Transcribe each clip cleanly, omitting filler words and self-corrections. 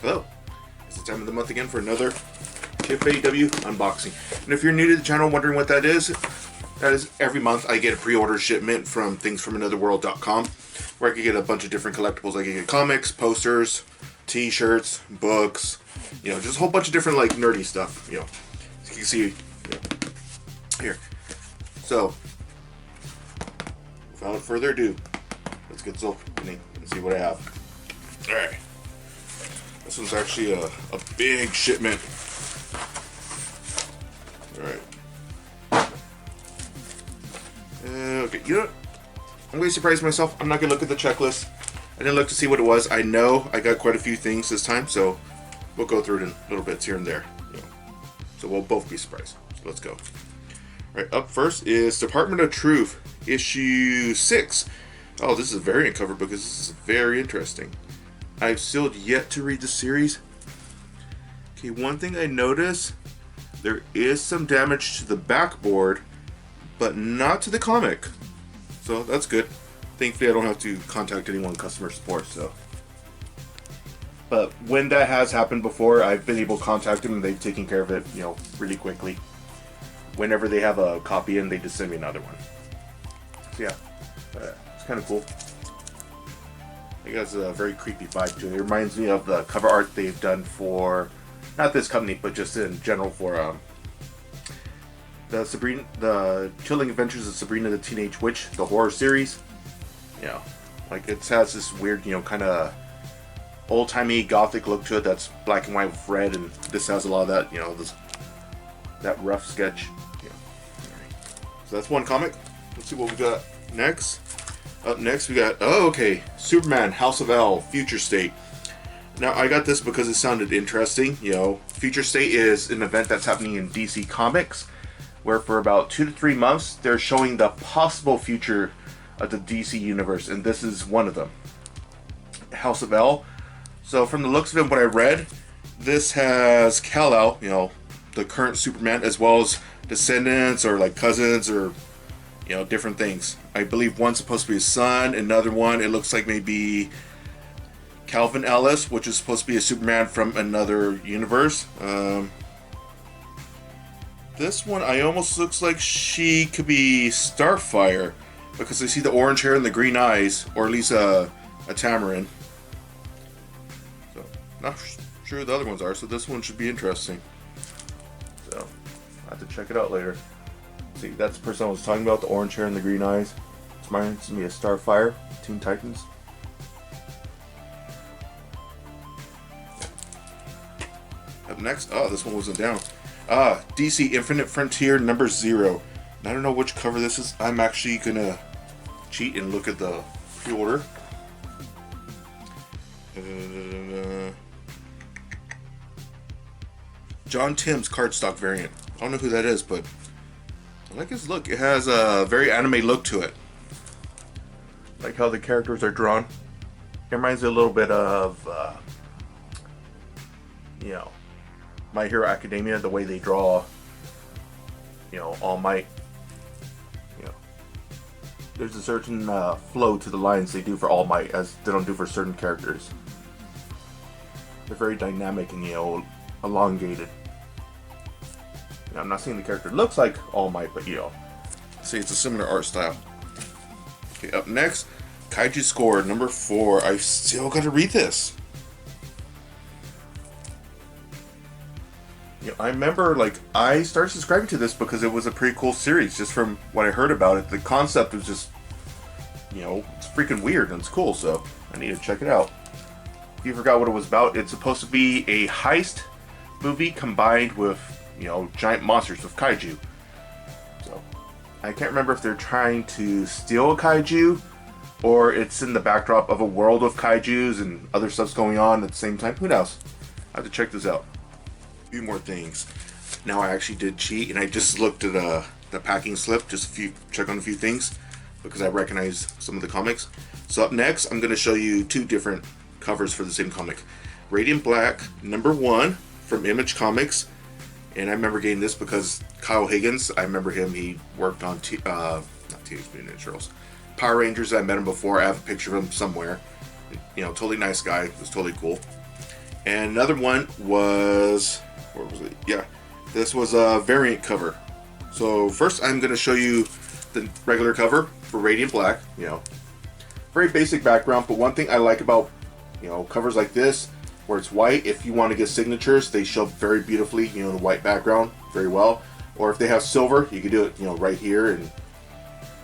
Hello, it's the time of the month again for another TFAW unboxing. And if you're new to the channel wondering what that is every month I get a pre-order shipment from thingsfromanotherworld.com where I can get a bunch of different collectibles. I can get comics, posters, t-shirts, books, you know, just a whole bunch of different like nerdy stuff, you know. As you can see, here. So, without further ado, let's get this opening and see what I have. Alright. This was actually a big shipment. Alright. Okay, you know what? I'm going to surprise myself. I'm not going to look at the checklist. I didn't look to see what it was. I know I got quite a few things this time, so we'll go through it in little bits here and there. You know. So we'll both be surprised. So let's go. Alright, up first is Department of Truth, issue 6. Oh, this is a variant cover because this is very interesting. I've still yet to read the series. Okay, one thing I noticed, there is some damage to the backboard, but not to the comic. So that's good. Thankfully, I don't have to contact anyone in customer support, so. But when that has happened before, I've been able to contact them and they've taken care of it, you know, really quickly. Whenever they have a copy in, they just send me another one. So yeah, it's kind of cool. It has a very creepy vibe to it. It reminds me of the cover art they've done for, not this company, but just in general for the Chilling Adventures of Sabrina the Teenage Witch, the horror series. You know, like it has this weird, you know, kind of old-timey gothic look to it that's black and white with red, and this has a lot of that, you know, that rough sketch. Yeah. So that's one comic. Let's see what we got next. Up next we got, oh okay, Superman, House of L, Future State. Now I got this because it sounded interesting. You know, Future State is an event that's happening in DC Comics, where for about 2 to 3 months they're showing the possible future of the DC universe, and this is one of them. House of L. So from the looks of it, what I read, this has Kal-El, you know, the current Superman, as well as descendants or like cousins or, you know, different things. I believe one's supposed to be his son, another one, it looks like maybe Calvin Ellis, which is supposed to be a Superman from another universe. This one, I almost looks like she could be Starfire, because I see the orange hair and the green eyes, or at least a Tamarin. So, not sure who the other ones are, so this one should be interesting. So, I'll have to check it out later. See, that's the person I was talking about, the orange hair and the green eyes. It's reminds me of Starfire, Teen Titans. Up next, oh, this one wasn't down. DC Infinite Frontier number 0. And I don't know which cover this is. I'm actually gonna cheat and look at the pre-order. John Tim's cardstock variant. I don't know who that is, but I like his look. It has a very anime look to it. Like how the characters are drawn. It reminds me a little bit of, you know, My Hero Academia, the way they draw, you know, All Might. You know, there's a certain flow to the lines they do for All Might as they don't do for certain characters. They're very dynamic and, you know, elongated. You know, I'm not saying the character looks like All Might, but, you know, see, it's a similar art style. Okay, up next, Kaiju Score number 4. I've still got to read this. You know, I remember, like, I started subscribing to this because it was a pretty cool series, just from what I heard about it. The concept was just, you know, it's freaking weird and it's cool, so I need to check it out. If you forgot what it was about, it's supposed to be a heist movie combined with, you know, giant monsters with kaiju. So, I can't remember if they're trying to steal a kaiju, or it's in the backdrop of a world of kaijus and other stuff's going on at the same time. Who knows? I have to check this out. A few more things. Now I actually did cheat, and I just looked at the packing slip, just check on a few things, because I recognize some of the comics. So up next, I'm going to show you 2 different covers for the same comic. Radiant Black number 1 from Image Comics. And I remember getting this because Kyle Higgins, I remember him, he worked on, not Teenage Mutant Ninja Turtles, Power Rangers. I met him before, I have a picture of him somewhere. You know, totally nice guy, it was totally cool. And another one was, where was it? Yeah, this was a variant cover. So first I'm going to show you the regular cover for Radiant Black. Very basic background, but one thing I like about covers like this, where it's white, if you want to get signatures, they show very beautifully, in a white background, very well. Or if they have silver, you can do it, right here. And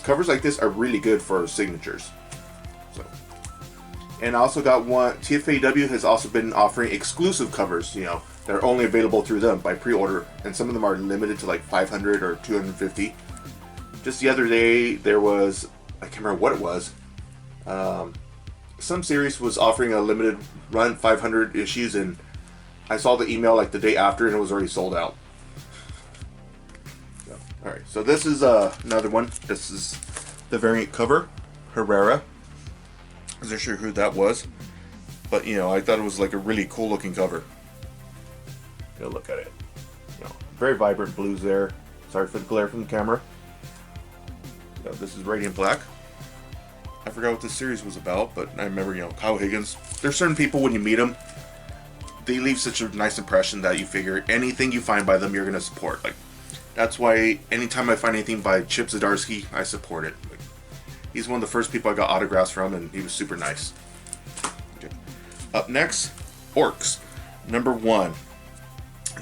covers like this are really good for signatures. So, and I also got one. TFAW has also been offering exclusive covers, that are only available through them by pre-order, and some of them are limited to like 500 or 250. Just the other day, there was, I can't remember what it was. Some series was offering a limited run, 500 issues, and I saw the email like the day after, and it was already sold out. So, all right, so this is another one. This is the variant cover, Herrera. I wasn't sure who that was, but I thought it was like a really cool looking cover. Look at it. Very vibrant blues there. Sorry for the glare from the camera. This is Radiant Black. I forgot what this series was about, but I remember, Kyle Higgins. There's certain people, when you meet them, they leave such a nice impression that you figure anything you find by them, you're going to support. Like, that's why anytime I find anything by Chip Zdarsky, I support it. Like, he's one of the first people I got autographs from, and he was super nice. Okay. Up next, Orcs, #1.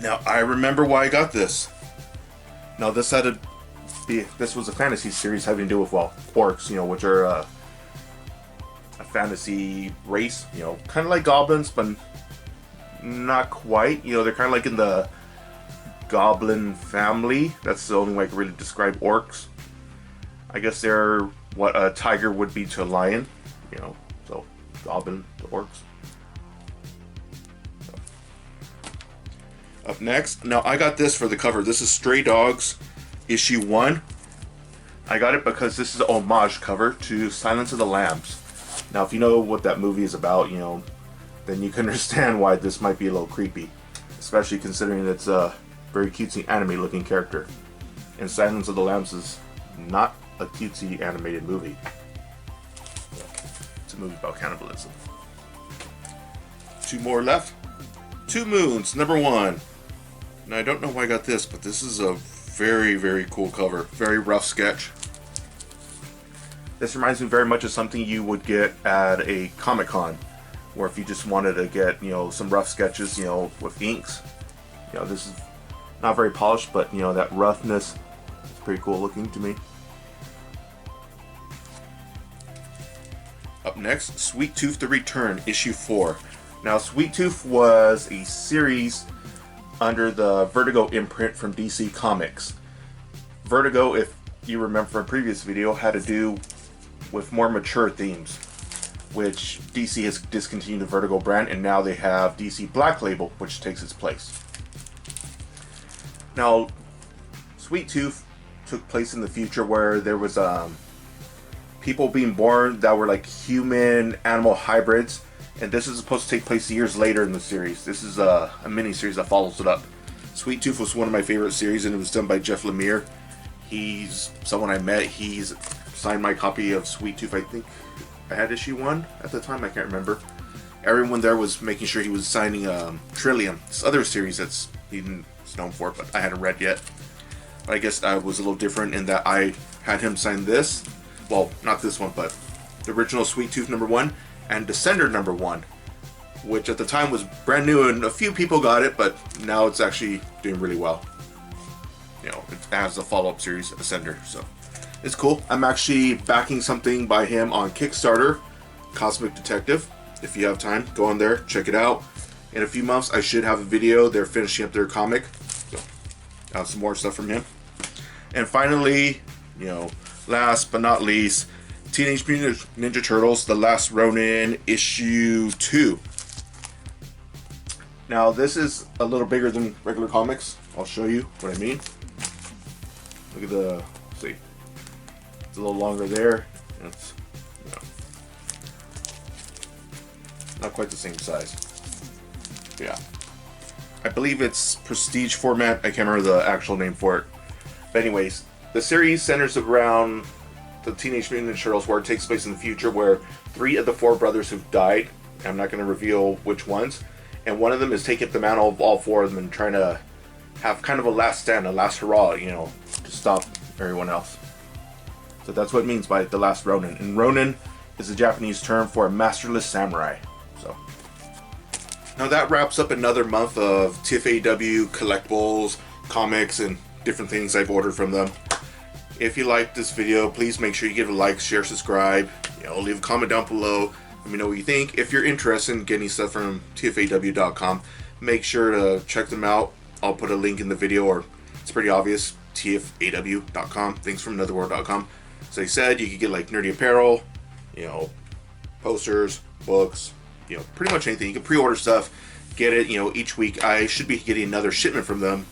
Now, I remember why I got this. Now, this was a fantasy series having to do with, orcs, which are a fantasy race, kind of like goblins, but not quite. They're kind of like in the goblin family. That's the only way I can really describe orcs. I guess they're what a tiger would be to a lion, so goblin to orcs. Up next, now I got this for the cover. This is Stray Dogs, issue 1. I got it because this is an homage cover to Silence of the Lambs. Now, if you know what that movie is about, then you can understand why this might be a little creepy, especially considering it's a very cutesy anime-looking character. And Silence of the Lambs is not a cutesy animated movie. It's a movie about cannibalism. 2 more left. Two Moons, #1. Now, I don't know why I got this, but this is a very, very cool cover. Very rough sketch. This reminds me very much of something you would get at a Comic-Con, where if you just wanted to get, some rough sketches, with inks. This is not very polished, but, that roughness is pretty cool looking to me. Up next, Sweet Tooth: The Return, issue 4. Now, Sweet Tooth was a series under the Vertigo imprint from DC Comics. Vertigo, if you remember from a previous video, had to do with more mature themes, which DC has discontinued the Vertigo brand, and now they have DC Black Label, which takes its place. Now, Sweet Tooth took place in the future where there was people being born that were like human-animal hybrids. And this is supposed to take place years later in the series. This is a mini-series that follows it up. Sweet Tooth was one of my favorite series, and it was done by Jeff Lemire. He's someone I met. He's signed my copy of Sweet Tooth. I think I had issue 1 at the time. I can't remember. Everyone there was making sure he was signing Trillium, this other series that's he's known for, but I hadn't read yet. But I guess I was a little different in that I had him sign this. Well, not this one, but the original Sweet Tooth #1. And Descender #1, which at the time was brand new and a few people got it, but now it's actually doing really well. It has a follow-up series, Ascender, so it's cool. I'm actually backing something by him on Kickstarter, Cosmic Detective. If you have time, go on there, check it out. In a few months, I should have a video. They're finishing up their comic, so I'll have some more stuff from him. And finally, last but not least, Teenage Mutant Ninja Turtles, The Last Ronin, issue 2. Now, this is a little bigger than regular comics. I'll show you what I mean. Look at the, see, it's a little longer there. It's, not quite the same size. Yeah. I believe it's prestige format. I can't remember the actual name for it. But anyways, the series centers around the Teenage Mutant Ninja Turtles, where it takes place in the future, where 3 of the 4 brothers have died. I'm not going to reveal which ones. and one of them is taking them out of all four of them and trying to have kind of a last stand, a last hurrah, you know, to stop everyone else. So that's what it means by the Last Ronin. And Ronin is a Japanese term for a masterless samurai. So now that wraps up another month of TFAW collectibles, comics, and different things I've ordered from them. If you liked this video, please make sure you give it a like, share, subscribe. You know, leave a comment down below. Let me know what you think. If you're interested in getting stuff from TFAW.com, make sure to check them out. I'll put a link in the video, or it's pretty obvious, TFAW.com, thingsfromanotherworld.com. So I said you could get like nerdy apparel, you know, posters, books, you know, pretty much anything. You can pre-order stuff, get it, you know, each week. I should be getting another shipment from them,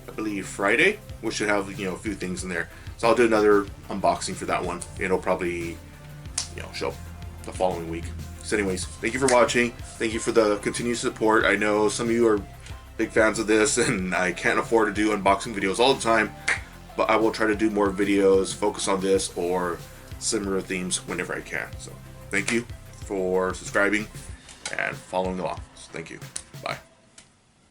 I believe Friday, which should have, you know, a few things in there. So I'll do another unboxing for that one. It'll probably, you know, show the following week. So anyways, thank you for watching. Thank you for the continued support. I know some of you are big fans of this, and I can't afford to do unboxing videos all the time, but I will try to do more videos, focus on this or similar themes whenever I can. So thank you for subscribing and following along. So thank you. Bye.